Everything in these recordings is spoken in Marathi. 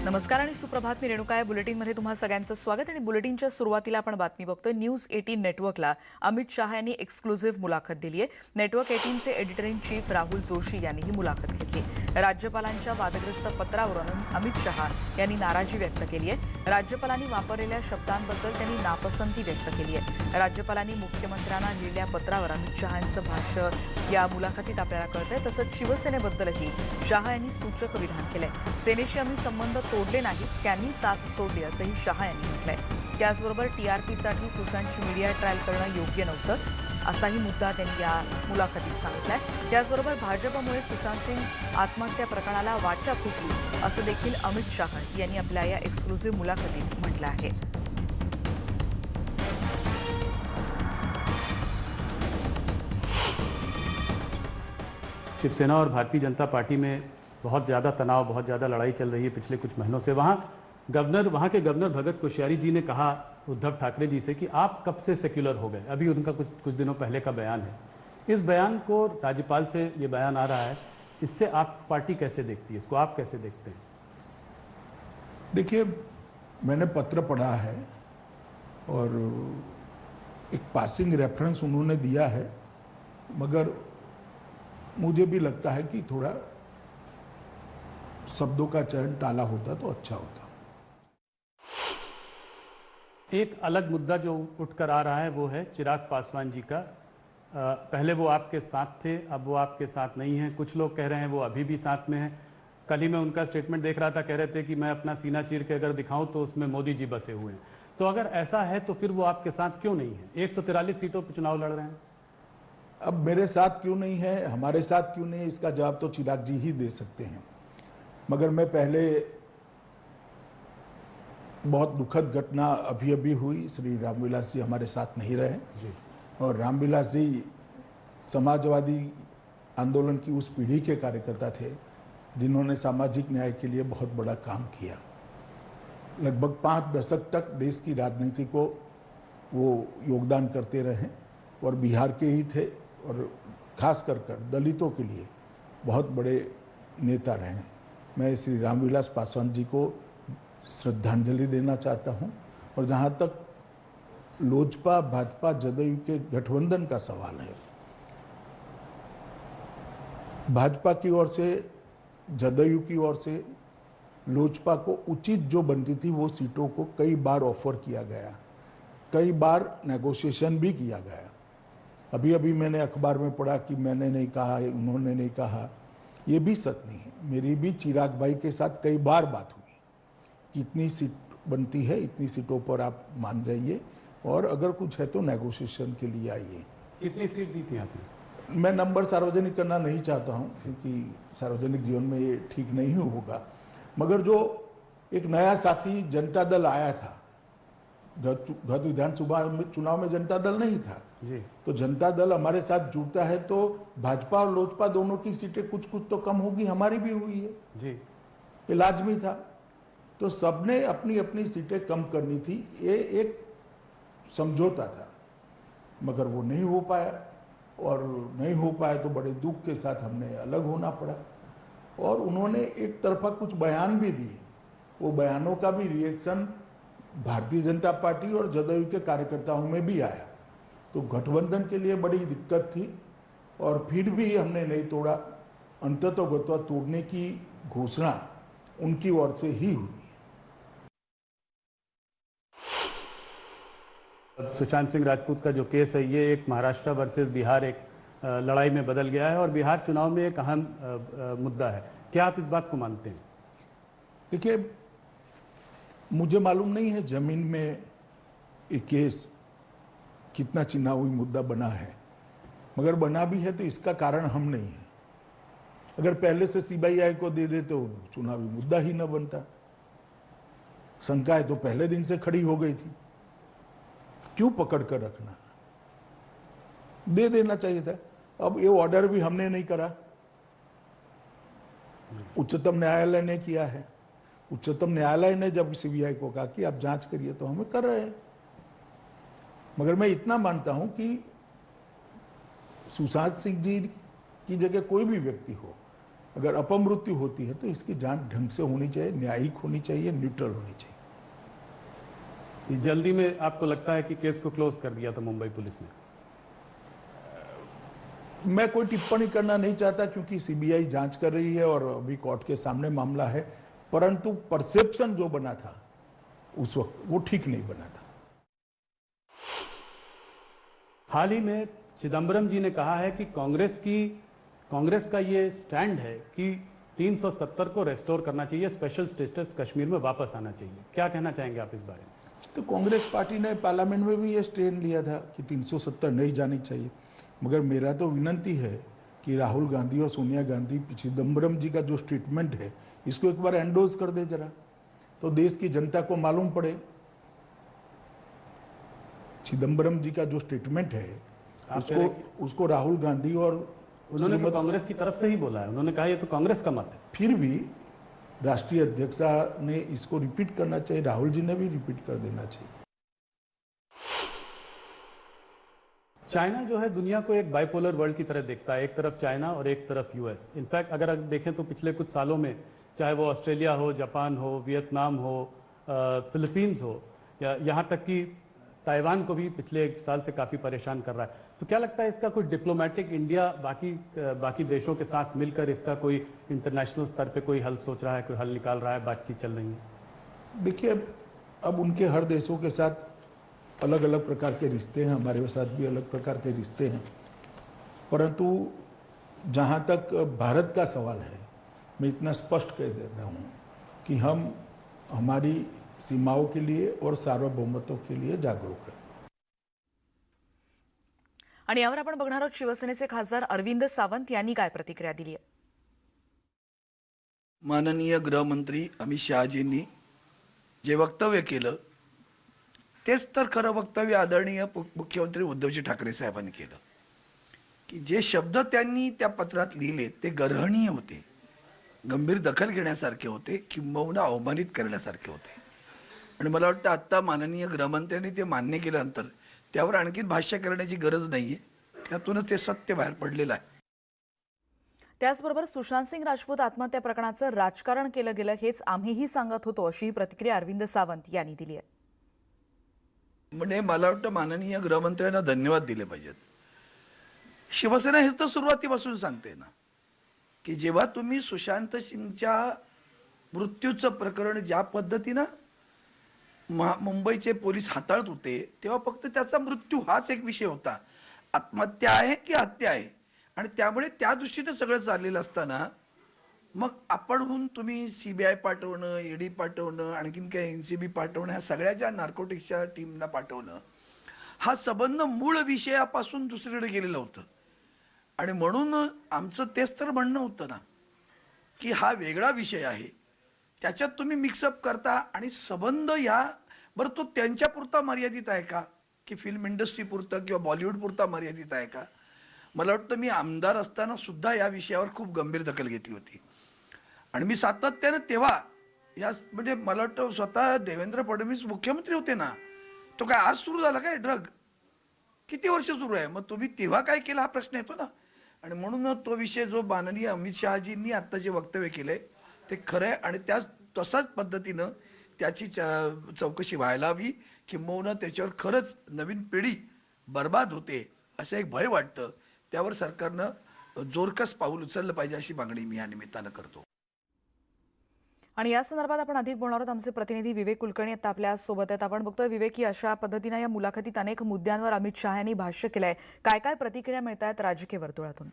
नमस्कार आणि सुप्रभात. मी रेणुका. बुलेटिनमध्ये तुम्हा सगळ्यांचं स्वागत. आणि बुलेटिनच्या सुरुवातीला आपण बातमी बघतोय. न्यूज 18 नेटवर्कला अमित शाह यांनी एक्सक्लुझिव्ह मुलाखत दिली आहे. नेटवर्क 18चे editor in chief Rahul Joshi यांनी ही मुलाखत घेतली. राज्यपालांच्या वादग्रस्त पत्रावरून अमित शाह यांनी नाराजी व्यक्त केली आहे. राज्यपालांनी वापरलेल्या शब्दांबद्दल त्यांनी नापसंती व्यक्त केली आहे. राज्यपालांनी मुख्यमंत्र्यांना लिहिलेल्या पत्रावर अमित शहांचं भाष्य या मुलाखतीत आपल्याला कळतंय. तसंच शिवसेनेबद्दलही शाह यांनी सूचक विधान केलंय. सेनेशी आम्ही संबंध तोडले नाहीत, त्यांनी साथ सोडली असंही शाह यांनी म्हटलंय. त्याचबरोबर टीआरपीसाठी सुशांतची मीडिया ट्रायल करणं योग्य नव्हतं असाही मुद्दा त्यांनी या मुलाखतीत सांगितलाय. त्याचबरोबर भाजपमुळे सुशांत सिंग आत्महत्या प्रकरणाला वाचा फुटली असं देखील अमित शाह यांनी आपल्या या एक्सक्लुझिव्ह मुलाखतीत म्हटलं आहे. शिवसेना और भारतीय जनता पार्टी में बहुत ज़्यादा तनाव, बहुत ज़्यादा लड़ाई चल रही है पिछले कुछ महीनों से। वहाँ के गवर्नर भगत कोश्यारी जी ने कहा उद्धव ठाकरे जी से कि आप कब से सेक्युलर हो गए। अभी उनका कुछ दिनों पहले का बयान है। इस बयान को राज्यपाल से ये बयान आ रहा है, इससे आप पार्टी कैसे देखती है, इसको आप कैसे देखते हैं? देखिए, मैंने पत्र पढ़ा है और एक पासिंग रेफरेंस उन्होंने दिया है, मगर मुझे भी लगता है कि थोड़ा शब्दों का चयन टाला होता तो अच्छा होता। एक अलग मुद्दा जो उठकर आ रहा है वो है चिराग पासवान जी का। पहले वो आपके साथ थे, अब वो आपके साथ नहीं हैं। कुछ लोग कह रहे हैं वो अभी भी साथ में हैं। कल ही मैं उनका स्टेटमेंट देख रहा था, कह रहे थे कि मैं अपना सीना चीर के अगर दिखाऊं तो उसमें मोदी जी बसे हुए हैं। तो अगर ऐसा है तो फिर वो आपके साथ क्यों नहीं है? 143 सीटों पर चुनाव लड़ रहे हैं। अब मेरे साथ क्यों नहीं है, हमारे साथ क्यों नहीं है, इसका जवाब तो चिराग जी ही दे सकते हैं। मगर मैं पहले बहुत दुखद घटना अभी हुई, श्री रामविलास जी हमारे साथ नहीं रहे जी। और रामविलास जी समाजवादी आंदोलन की उस पीढ़ी के कार्यकर्ता थे जिन्होंने सामाजिक न्याय के लिए बहुत बड़ा काम किया। लगभग 5 दशक तक देश की राजनीति को वो योगदान करते रहे और बिहार के ही थे और खास कर दलितों के लिए बहुत बड़े नेता रहे। मैं श्री रामविलास पासवान जी को श्रद्धांजलि देना चाहता हूं। और जहां तक लोजपा भाजपा जदयू के गठबंधन का सवाल है, भाजपा की ओर से, जदयू की ओर से लोजपा को उचित जो बनती थी वो सीटों को कई बार ऑफर किया गया, कई बार नेगोशिएशन भी किया गया। अभी मैंने अखबार में पढ़ा कि मैंने नहीं कहा, उन्होंने नहीं कहा, ये भी सच नहीं है। मेरी भी चिराग भाई के साथ कई बार बात हुई कि इतनी सीट बनती है, इतनी सीटों पर आप मान जाइए और अगर कुछ है तो नेगोशिएशन के लिए आइए। कितनी सीट दी थी आपने? मैं नंबर सार्वजनिक करना नहीं चाहता हूं क्योंकि सार्वजनिक जीवन में ये ठीक नहीं होगा। मगर जो एक नया साथी जनता दल आया था, गत विधानसभा चुनाव में जनता दल नहीं था जी। तो जनता दल हमारे साथ जुड़ता है तो भाजपा और लोजपा दोनों की सीटें कुछ तो कम होगी, हमारी भी हुई है जी। ये लाजमी था। तो सबने अपनी अपनी सीटें कम करनी थी, ये एक समझौता था, मगर वो नहीं हो पाया और नहीं हो पाया तो बड़े दुख के साथ हमने अलग होना पड़ा। और उन्होंने एक तरफा कुछ बयान भी दिए, वो बयानों का भी रिएक्शन भारतीय जनता पार्टी और जदयू के कार्यकर्ताओं में भी आया। तो गठबंधन के लिए बड़ी दिक्कत थी और फिर भी हमने नहीं तोड़ा। अंततोगत्वा तोड़ने की घोषणा उनकी ओर से ही हुई। सुशांत सिंह राजपूत का जो केस है ये एक महाराष्ट्र वर्सेस बिहार एक लड़ाई में बदल गया है और बिहार चुनाव में एक अहम मुद्दा है। क्या आप इस बात को मानते हैं? देखिए, मुझे मालूम नहीं है जमीन में ये केस कितना चुनावी मुद्दा बना है, मगर बना भी है तो इसका कारण हम नहीं है। अगर पहले से सीबीआई को दे दे तो चुनावी मुद्दा ही न बनता। शंकाएं तो पहले दिन से खड़ी हो गई थी, क्यों पकड़ कर रखना, दे देना चाहिए था। अब ये ऑर्डर भी हमने नहीं करा, उच्चतम न्यायालय ने किया है। उच्चतम न्यायालय ने जब सीबीआई को कहा कि आप जांच करिए तो हमें कर रहे हैं। मगर मैं इतना मानता हूं कि सुशांत सिंह जी की जगह कोई भी व्यक्ति हो, अगर अपमृत्यु होती है तो इसकी जांच ढंग से होनी चाहिए, न्यायिक होनी चाहिए, न्यूट्रल होनी चाहिए। ये जल्दी में आपको लगता है कि केस को क्लोज कर दिया था मुंबई पुलिस ने? मैं कोई टिप्पणी करना नहीं चाहता क्योंकि सीबीआई जांच कर रही है और अभी कोर्ट के सामने मामला है, परंतु परसेप्शन जो बना था उस वक्त वो ठीक नहीं बना था। हाल ही में चिदम्बरम जी ने कहा है कि कांग्रेस का ये स्टैंड है कि 370 को रेस्टोर करना चाहिए, स्पेशल स्टेटस कश्मीर में वापस आना चाहिए। क्या कहना चाहेंगे आप इस बारे में? तो कांग्रेस पार्टी ने पार्लियामेंट में भी ये स्टैंड लिया था कि 370 नहीं जानी चाहिए, मगर मेरा तो विनंती है कि राहुल गांधी और सोनिया गांधी चिदम्बरम जी का जो स्टेटमेंट है इसको एक बार एंडोज कर दे जरा, तो देश की जनता को मालूम पड़े। चिदम्बरम जी का जो स्टेटमेंट है उसको राहुल गांधी और उन्होंने तो कांग्रेस की तरफ से ही बोला है, उन्होंने कहा ये तो कांग्रेस का मत है। फिर भी राष्ट्रीय अध्यक्षा ने इसको रिपीट करना चाहिए, राहुल जी ने भी रिपीट कर देना चाहिए। चाइना जो है दुनिया को एक बाइपोलर वर्ल्ड की तरह देखता है, एक तरफ चाइना और एक तरफ यूएस। इनफैक्ट अगर देखें तो पिछले कुछ सालों में चाहे वो ऑस्ट्रेलिया हो, जापान हो, वियतनाम हो, फिलीपींस हो, या यहाँ तक कि ताइवान को भी पिछले एक साल से काफी परेशान कर रहा है। तो क्या लगता है इसका कोई डिप्लोमेटिक इंडिया बाकी देशों के साथ मिलकर इसका कोई इंटरनेशनल स्तर पे कोई हल सोच रहा है, कोई हल निकाल रहा है, बातचीत चल रही है? देखिए, अब उनके हर देशों के साथ अलग अलग प्रकार के रिश्ते हैं, हमारे साथ भी अलग प्रकार के रिश्ते हैं, परंतु जहां तक भारत का सवाल है, मैं इतना स्पष्ट कह देता हूं कि हम हमारी सीमाओं के लिए और सार्वभौमत्व के लिए जागरूक हैं। आणि यावर आपण बघणार आहोत शिवसेनेचे खासदार अरविंद सावंत यांनी काय प्रतिक्रिया दिली आहे। माननीय गृहमंत्री अमित शहाजींनी जे वक्तव्य केलं तेच तर खरं वक्तव्य आदरणीय मुख्यमंत्री उद्धवजी ठाकरे साहेबांनी केलं की जे शब्द त्यांनी त्या पत्रात लिहिले ते गर्हणीय होते, गंभीर दखल घेण्यासारखे होते, किंबहुना अवमानित करण्यासारखे होते। आणि मला वाटतं आत्ता माननीय गृहमंत्र्यांनी ते मान्य केल्यानंतर त्यावर आणखीन भाष्य करण्याची गरज नाहीये, त्यातूनच ते सत्य बाहेर पडलेलं आहे। त्याचबरोबर सुशांत सिंग राजपूत आत्महत्या प्रकरणाचं राजकारण केलं गेलं हेच आम्हीही सांगत होतो, अशी प्रतिक्रिया अरविंद सावंत यांनी दिली आहे। म्हणजे मला वाटतं माननीय गृहमंत्र्यांना धन्यवाद दिले पाहिजेत। शिवसेना हेच तर सुरुवातीपासून सांगते ना की जेव्हा तुम्ही सुशांत सिंगच्या मृत्यूचं प्रकरण ज्या पद्धतीनं मुंबईचे पोलीस हाताळत होते तेव्हा फक्त त्याचा मृत्यू हाच एक विषय होता, आत्महत्या आहे की हत्या आहे, आणि त्यामुळे त्या दृष्टीने सगळं चाललेलं असताना मग आपणहून तुम्ही सीबीआय पाठवणं, ईडी पाठवणं, आणखीन काय एनसीबी पाठवणं, ह्या सगळ्या ज्या नार्कोटिक्सच्या टीमना पाठवणं, हा संबंध मूळ विषयापासून दुसरीकडे गेलेलं होतं। आणि म्हणून आमचं तेच तर म्हणणं होतं ना की हा वेगळा विषय आहे, त्याच्यात तुम्ही मिक्सअप करता आणि संबंध ह्या बरं तो त्यांच्यापुरता मर्यादित आहे का की फिल्म इंडस्ट्री पुरता किंवा बॉलिवूड पुरता मर्यादित आहे का? मला वाटतं मी आमदार असताना सुद्धा या विषयावर खूप गंभीर दखल घेतली होती आणि मी सातत्याने तेव्हा या म्हणजे मला वाटतं स्वतः देवेंद्र फडणवीस मुख्यमंत्री होते ना, तो काय आज सुरू झाला काय ड्रग? किती वर्ष सुरू आहे? मग तुम्ही तेव्हा काय केलं हा प्रश्न येतो ना। आणि म्हणून तो विषय जो माननीय अमित शहाजींनी आता जे वक्तव्य केलंय ते खरं आहे आणि तसाच पद्धतीनं त्याची चौकशी व्हायला हवी, किंबहुना त्याच्यावर खरंच नवीन पिढी बर्बाद होते असं एक भय वाटतं। त्यावर सरकारनं जोरकस पाऊल उचललं पाहिजे अशी मागणी मी या निमित्तानं करतो। आणि या संदर्भात आपण अधिक बोलणार आहोत। आमचे प्रतिनिधी विवेक कुलकर्णी आता आपल्या सोबत आहेत। आपण बघतोय विवेक की अशा पद्धतीने या मुलाखतीत अनेक मुद्द्यांवर अमित शहा यांनी भाष्य केलंय, काय काय प्रतिक्रिया मिळतात राजकीय वर्तुळातून?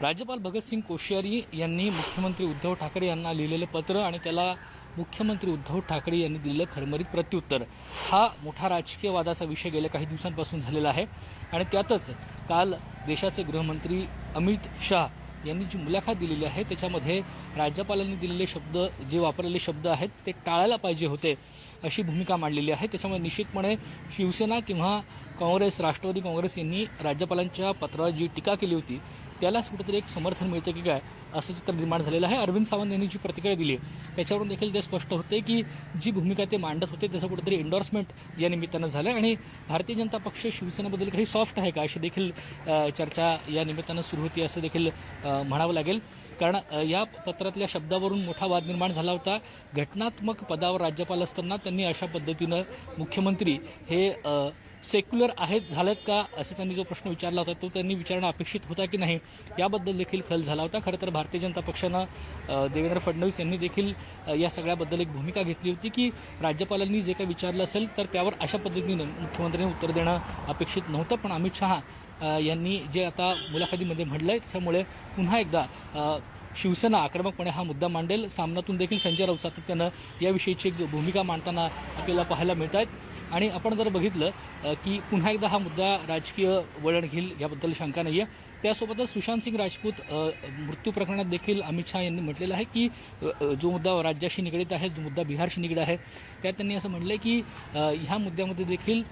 राज्यपाल भगतसिंग कोश्यारी यांनी मुख्यमंत्री उद्धव ठाकरे यांना लिहिलेलं पत्र आणि त्याला मुख्यमंत्री उद्धव ठाकरे यांनी दिलेलं खरमरीत प्रत्युत्तर हा मोठा राजकीय वादाचा विषय गेल्या काही दिवसांपासून झालेला आहे। आणि त्यातच काल देशाचे गृहमंत्री अमित शाह यांनी जी मुलाखत दिलेली आहे त्याच्यामध्ये राज्यपालांनी दिलेले शब्द, जे वापरलेले शब्द आहेत ते टाळायला पाहिजे होते अशी भूमिका मांडलेली आहे। त्याच्यामुळे निश्चितपणे शिवसेना किंवा काँग्रेस, राष्ट्रवादी काँग्रेस यांनी राज्यपालांच्या पत्रावर जी टीका केली होती त्यालाच कुठेतरी एक समर्थन मिळतं की काय असं चित्र निर्माण झालेलं आहे. अरविंद सावंत यांनी जी प्रतिक्रिया दिली आहे त्याच्यावरून देखील ते स्पष्ट होते की जी भूमिका ते मांडत होते त्याचं कुठेतरी एन्डॉर्समेंट या निमित्तानं झालं आणि भारतीय जनता पक्ष शिवसेनेबद्दल काही सॉफ्ट आहे का अशी देखील चर्चा या निमित्तानं सुरू होती असं देखील म्हणावं लागेल. कारण या पत्रातल्या शब्दावरून मोठा वाद निर्माण झाला होता. घटनात्मक पदावर राज्यपाल असताना त्यांनी अशा पद्धतीनं मुख्यमंत्री हे सेक्युलर आहेत झालेत का असं त्यांनी जो प्रश्न विचारला होता तो त्यांनी विचारणं अपेक्षित होता की नाही याबद्दल देखील खल झाला होता. खरं तर भारतीय जनता पक्षानं देवेंद्र फडणवीस यांनी देखील या सगळ्याबद्दल एक भूमिका घेतली होती की राज्यपालांनी जे काही विचारलं असेल तर त्यावर अशा पद्धतीनं मुख्यमंत्र्यांनी उत्तर देणं अपेक्षित नव्हतं. पण अमित शहा यांनी जे आता मुलाखतीमध्ये म्हटलं आहे त्याच्यामुळे पुन्हा एकदा शिवसेना आक्रमकपणे हा मुद्दा मांडेल. सामनातून देखील संजय राऊत सातत्यानं याविषयीची एक भूमिका मांडताना आपल्याला पाहायला मिळत आहेत. आणि आपण जर बघितलं की पुन्हा एकदा हा मुद्दा राजकीय वळण घेईल याबद्दल शंका नाही आहे. त्यासोबतच सुशांत सिंग राजपूत मृत्यू प्रकरणात देखील अमित शहा यांनी म्हटलेलं आहे की जो मुद्दा राज्याशी निगडीत आहे, जो मुद्दा बिहारशी निगडीत आहे, त्यात त्यांनी असं म्हटलं आहे की ह्या मुद्द्यामध्ये देखील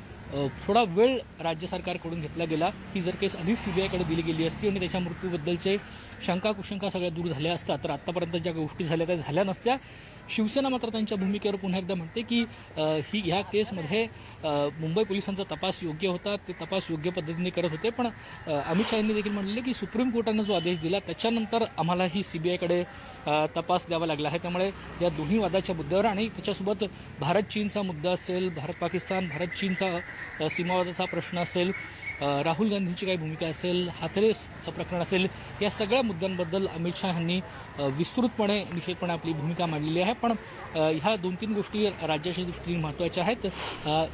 थोडा वेळ राज्य सरकारकडून घेतला गेला. ही जर केस आधीच CBI दिली गेली असती आणि त्याच्या मृत्यूबद्दलचे शंका कुशंका सगळ्या दूर झाल्या असतात तर आत्तापर्यंत ज्या गोष्टी झाल्या त्या झाल्या नसत्या. शिवसेना मात्र त्यांच्या भूमिकेवर पुन्हा एकदा म्हणते की ह्या केसमध्ये मुंबई पोलिसांचा तपास योग्य होता, ते तपास योग्य पद्धतीने करत होते. पण अमित शहा यांनी देखील म्हटले की सुप्रीम कोर्टानं जो आदेश दिला त्याच्यानंतर आम्हाला ही CBI तपास द्यावा लागला आहे. त्यामुळे या दोन्ही वादाच्या मुद्द्यावर आणि त्याच्यासोबत भारत चीनचा मुद्दा असेल, भारत पाकिस्तान भारत चीनचा सीमावादाचा प्रश्न असेल, राहुल गांधींची काही भूमिका असेल, हाथरस प्रकरण असेल, या सगळ्या मुद्द्यांबद्दल अमित शहा यांनी विस्तृतपणे निश्चितपणे आपली भूमिका मांडलेली आहे. पण ह्या 2-3 गोष्टी राज्याच्या दृष्टीने महत्त्वाच्या आहेत.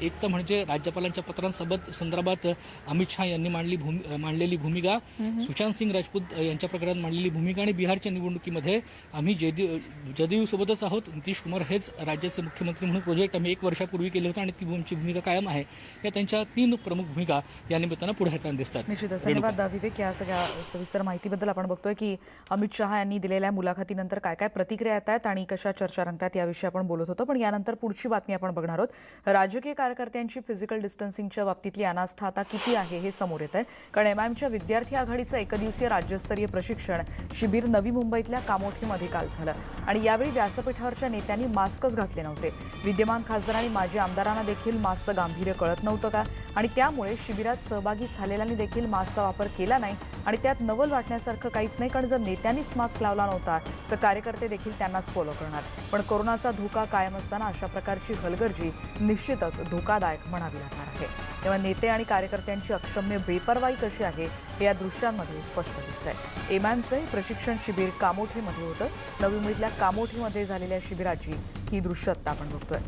एक तर म्हणजे राज्यपालांच्या पत्रांसंदर्भात अमित शहा यांनी मांडलेली भूमिका, सुशांत सिंग राजपूत यांच्या प्रकरणात मांडलेली भूमिका आणि बिहारच्या निवडणुकीमध्ये आम्ही जदयूसोबतच आहोत, नितीश कुमार हेच राज्याचे मुख्यमंत्री म्हणून प्रोजेक्ट आम्ही 1 वर्षापूर्वी केलं होतं आणि ती आमची भूमिका कायम आहे. या त्यांच्या 3 प्रमुख भूमिका या निमित्तानं पुढे येताना दिसतात. निश्चितच धन्यवाद विवेक. या सगळ्या सविस्तर माहितीबद्दल आपण बघतोय की अमित शहा यांनी दिलेल्या मुलाखतीनंतर काय काय प्रतिक्रिया येत आहेत आणि कशा चर्चा रंगतात याविषयी आपण बोलत होतो. पण यानंतर पुढची बातमी आपण बघणार आहोत. राजकीय कार्यकर्त्यांची फिजिकल डिस्टन्सिंगच्या बाबतीतली अनास्था आता किती आहे हे समोर येत आहे. कारण MIMच्या विद्यार्थी आघाडीचं एकदिवसीय राज्यस्तरीय प्रशिक्षण शिबिर नवी मुंबईतल्या कामोठीमध्ये काल झालं आणि यावेळी व्यासपीठावरच्या नेत्यांनी मास्कच घातले नव्हते. विद्यमान खासदार आणि माजी आमदारांना देखील मास्कचं गांभीर्य कळत नव्हतं का आणि त्यामुळे शिबिरात सहभागी झालेल्यांनी देखील मास्कचा वापर केला नाही आणि त्यात नवल वाटण्यासारखं काहीच नाही. कारण जर नेत्यांनीच मास्क लावला नव्हता तर कार्यकर्ते देखील त्यांनाच फॉलो करणार. पण कोरोनाचा धोका कायम असताना अशा प्रकारची हलगर्जी निश्चितच धोकादायक म्हणावी लागणार आहे. तेव्हा नेते आणि कार्यकर्त्यांची अक्षम्य बेपर्वाई कशी आहे हे या दृश्यांमध्ये स्पष्ट दिसतंय. MIMचं प्रशिक्षण शिबिर कामोठीमध्ये होतं. नवी मुंबईतल्या कामोठीमध्ये झालेल्या शिबिराची ही दृश्य आता आपण बघतोय.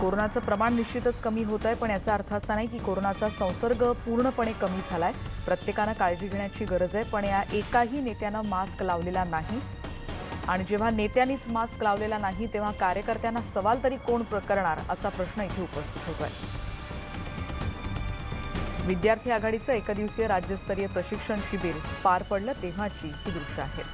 कोरोनाचं प्रमाण निश्चितच कमी होत आहे, पण याचा अर्थ असा नाही की कोरोनाचा संसर्ग पूर्णपणे कमी झालाय. प्रत्येकानं काळजी घेण्याची गरज आहे. पण या एकाही नेत्यानं मास्क लावलेला नाही आणि जेव्हा नेत्यांनीच मास्क लावलेला नाही तेव्हा कार्यकर्त्यांना सवाल तरी कोण करणार असा प्रश्न इथे उपस्थित होतोय. विद्यार्थी आघाडीचं एकदिवसीय राज्यस्तरीय प्रशिक्षण शिबिर पार पडलं तेव्हाची ही दृश्य आहेत.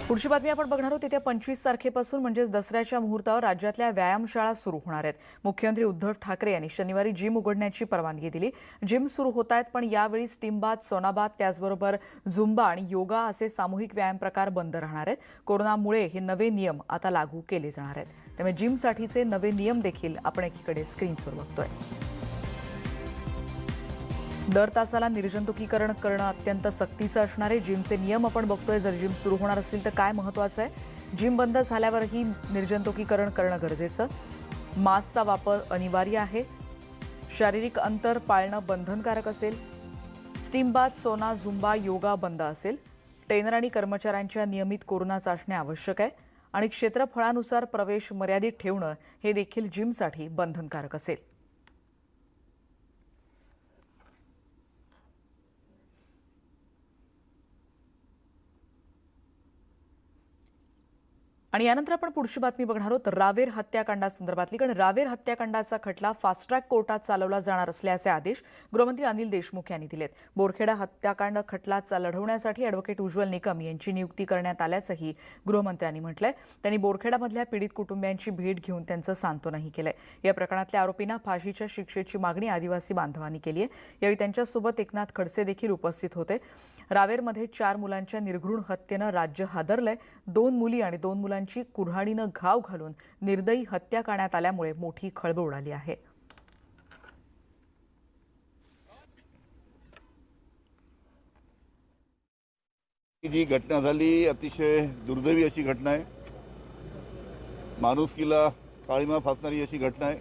पुढची बातमी आपण बघणार आहोत. येत्या 25 तारखेपासून म्हणजेच दसऱ्याच्या मुहूर्तावर राज्यातल्या व्यायामशाळा सुरू होणार आहेत. मुख्यमंत्री उद्धव ठाकरे यांनी शनिवारी जिम उघडण्याची परवानगी दिली. जिम सुरू होत आहेत पण यावेळी स्टीम बाथ, सौना बाथ, त्याचबरोबर झुंबा आणि योगा असे सामूहिक व्यायाम प्रकार बंद राहणार आहेत. कोरोनामुळे हे नवे नियम आता लागू केले जाणार आहेत. त्यामुळे जिमसाठीचे नवे नियम देखील आपण एकीकडे स्क्रीनवर बघतोय. दर तासाला निर्जंतुकीकरण करणं अत्यंत सक्तीचं असणारे जिमचे नियम आपण बघतोय. जर जिम सुरू होणार असतील तर काय महत्त्वाचं आहे. जिम बंद झाल्यावरही निर्जंतुकीकरण करणं गरजेचं. मास्कचा वापर अनिवार्य आहे. शारीरिक अंतर पाळणं बंधनकारक असेल. स्टीम बाथ, सोना, झुंबा, योगा बंद असेल. ट्रेनर आणि कर्मचाऱ्यांच्या नियमित कोरोना चाचण्या आवश्यक आहे आणि क्षेत्रफळानुसार प्रवेश मर्यादित ठेवणं हे देखील जिमसाठी बंधनकारक असेल. आणि यानंतर आपण पुढची बातमी बघणार आहोत रावेर हत्याकांडासंदर्भातली. कारण रावेर हत्याकांडाचा खटला फास्ट ट्रॅक कोर्टात चालवला जाणार असल्याचे आदेश गृहमंत्री अनिल देशमुख यांनी दिलेत. बोरखेडा हत्याकांड खटला लढवण्यासाठी अॅडव्होकेट उज्ज्वल निकम यांची नियुक्ती करण्यात आल्याचंही गृहमंत्र्यांनी म्हटलंय. त्यांनी बोरखेडामधल्या पीडित कुटुंबियांची भेट घेऊन त्यांचं सांत्वनही केलंय. या प्रकरणातल्या आरोपींना फाशीच्या शिक्षेची मागणी आदिवासी बांधवांनी केली आहे. यावेळी त्यांच्यासोबत एकनाथ खडसे देखील उपस्थित होते. रावेरमध्ये 4 मुलांच्या निर्घृण हत्येनं राज्य हादरलंय. 2 मुली आणि 2 मुलांची कुऱ्हाडीनं घाव घालून निर्दयी हत्या करण्यात आल्यामुळे मोठी खळबळ उडाली आहे. जी घटना झाली अतिशय दुर्दैवी अशी घटना आहे. माणुसकीला काळीमा फासणारी अशी घटना आहे.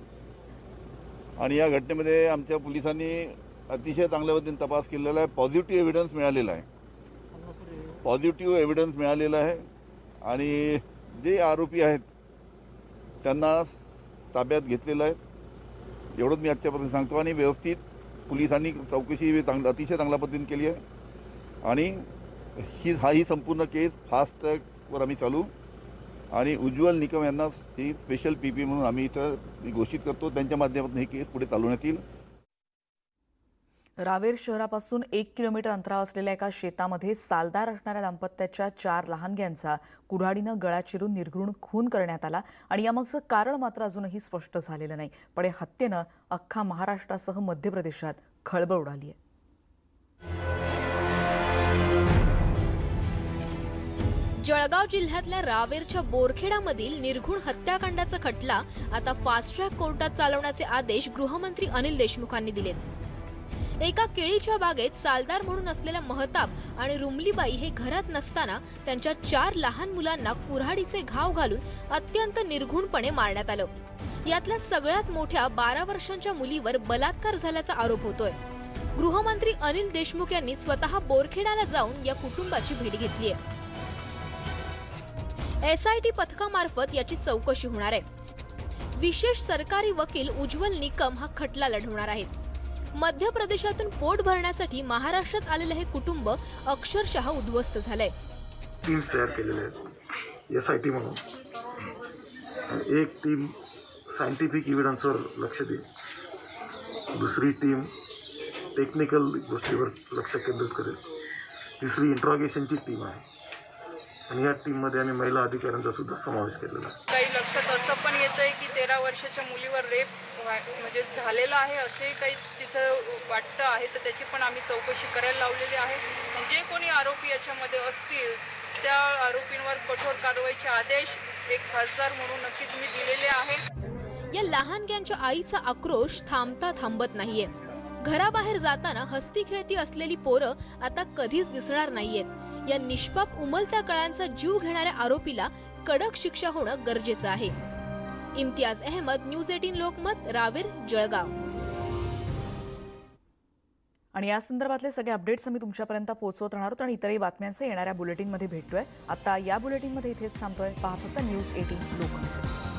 आणि या घटनेमध्ये आमच्या पोलिसांनी अतिशय चांगल्या पद्धतीने तपास केलेला आहे. पॉझिटिव्ह एव्हिडन्स मिळालेला आहे. आणि जे आरोपी आहेत त्यांना ताब्यात घेतलेलं आहे. एवढंच मी आजच्यापर्यंत सांगतो. आणि व्यवस्थित पोलिसांनी चौकशी अतिशय चांगल्या पद्धतीने केली आहे. आणि ही संपूर्ण केस फास्ट ट्रॅकवर आम्ही चालू आणि उज्ज्वल निकम यांना ही स्पेशल पीपी म्हणून आम्ही इथं घोषित करतो. त्यांच्या माध्यमातून ही केस पुढे चालवण्यात येईल. रावेर शहरापासून 1 किलोमीटर अंतरावर असलेल्या एका शेतामध्ये सालदार असणाऱ्या दाम्पत्याच्या 4 लहानग्यांचा कुऱ्हाडीनं गळा चिरून निर्घृण खून करण्यात आला. आणि यामागचं कारण मात्र अजूनही स्पष्ट झालेलं नाही. पण या हत्येनं अख्खा महाराष्ट्रासह मध्य प्रदेशात खळबळ उडाली आहे. जळगाव जिल्ह्यातल्या रावेरच्या बोरखेडामधील निर्घृण हत्याकांडाचा खटला आता फास्ट ट्रॅक कोर्टात चालवण्याचे आदेश गृहमंत्री अनिल देशमुखांनी दिलेत. एका केळीच्या बागेत सालदार म्हणून असलेल्या महताब आणि रुमलीबाई हे घरात नसताना त्यांच्या 4 लहान मुलांना कुऱ्हाडीचे घाव घालून अत्यंत निर्घृणपणे मारण्यात आलं. यातल्या सगळ्यात मोठ्या 12 वर्षांच्या मुलीवर बलात्कार झाल्याचा आरोप होतोय. गृहमंत्री अनिल देशमुख यांनी स्वतः बोरखेडाला जाऊन या कुटुंबाची भेट घेतली आहे. SIT पथकामार्फत याची चौकशी होणार आहे. विशेष सरकारी वकील उज्ज्वल निकम हा खटला लढवणार आहेत. मध्य प्रदेशातून पोट भरण्यासाठी महाराष्ट्रात आलेले हे कुटुंब अक्षरशः उद्ध्वस्त झालंय. टीम्स तयार केलेले आहेत SIT म्हणून. एक टीम सायंटिफिक एव्हिडन्सवर लक्ष देईल. दुसरी टीम टेक्निकल गोष्टीवर लक्ष केंद्रित करेल. तिसरी इंट्रॉगेशनची टीम आहे. आणि या टीममध्ये आम्ही महिला अधिकाऱ्यांचा सुद्धा समावेश केलेला आहे. काही लक्षात असं पण येतं आहे की 13 वर्षाच्या मुलीवर रेप म्हणजे झालेला आहे असे काही तिथं वाटतं आहे. तर त्याची पण आम्ही चौकशी करायला लावलेली आहे. जे कोणी आरोपी याच्यामध्ये असतील त्या आरोपींवर कठोर कारवाईचे आदेश एक खासदार म्हणून नक्कीच मी दिलेले आहेत. या लहानग्यांच्या आईचा आक्रोश थांबत नाहीये. घराबाहेर जाताना हसती खेळती असलेली पोरं आता कधीच दिसणार नाहीयेत. या निष्पाप उमलत्या कळ्यांचा जीव घेणाऱ्या आरोपीला कडक शिक्षा होणं गरजेचं आहे. इम्तियाज अहमद, न्यूज 18 लोकमत, रावेर, जळगाव. आणि या संदर्भातले सगळे अपडेट्स आम्ही तुमच्यापर्यंत पोहोचवत राहणार आहोत आणि इतरही बातम्यांचे येणाऱ्या बुलेटिनमध्ये भेटतोय. आता या बुलेटिनमध्ये इथेच थांबतोय. पहा फक्त न्यूज 18 लोकमत.